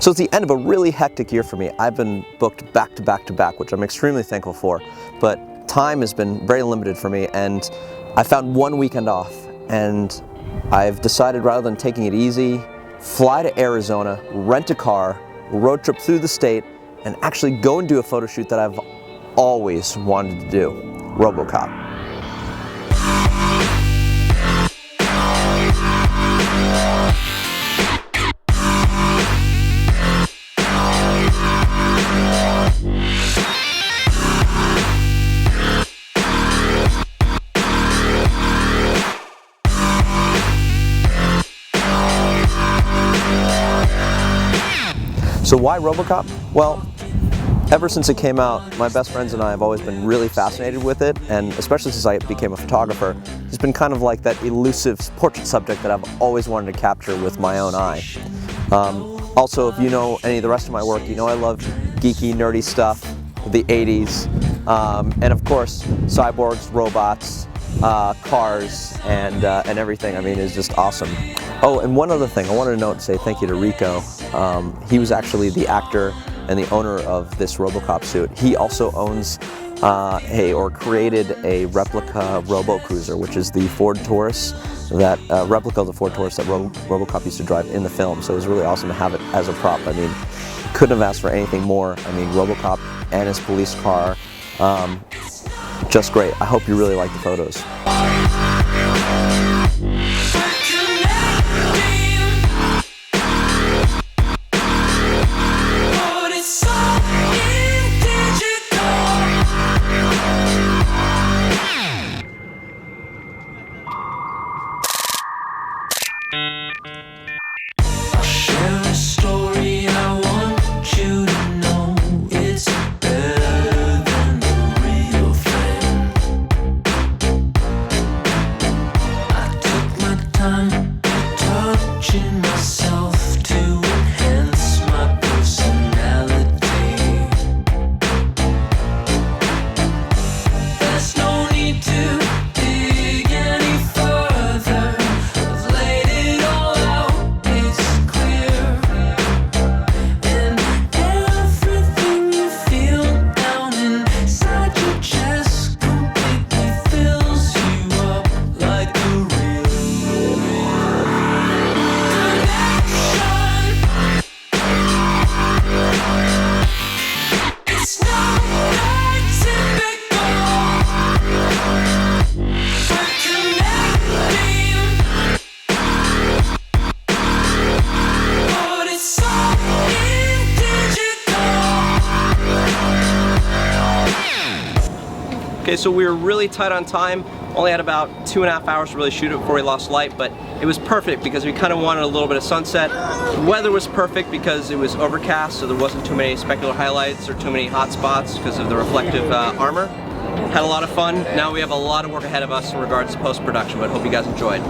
So it's the end of a really hectic year for me. I've been booked back to back to back, which I'm extremely thankful for, but time has been very limited for me, and I found one weekend off, and I've decided rather than taking it easy, fly to Arizona, rent a car, road trip through the state, and actually go and do a photo shoot that I've always wanted to do, Robocop. So why Robocop? Well, ever since it came out, my best friends and I have always been really fascinated with it, and especially since I became a photographer, it's been kind of like that elusive portrait subject that I've always wanted to capture with my own eye. Also, if you know any of the rest of my work, you know I love geeky, nerdy stuff, the 80s, and of course, cyborgs, robots, cars, and everything. I mean, it's just awesome. Oh, and one other thing, I wanted to note and say thank you to Rico. He was actually the actor and the owner of this Robocop suit. He also owns or created a replica Robo-Cruiser, which is the Ford Taurus, that replica of the Ford Taurus that Robocop used to drive in the film. So it was really awesome to have it as a prop. I mean, couldn't have asked for anything more. I mean, Robocop and his police car, just great. I hope you really like the photos. Okay, so we were really tight on time. Only had about 2.5 hours to really shoot it before we lost light, but it was perfect because we kind of wanted a little bit of sunset. The weather was perfect because it was overcast, so there wasn't too many specular highlights or too many hot spots because of the reflective armor. Had a lot of fun. Now we have a lot of work ahead of us in regards to post-production, but hope you guys enjoyed.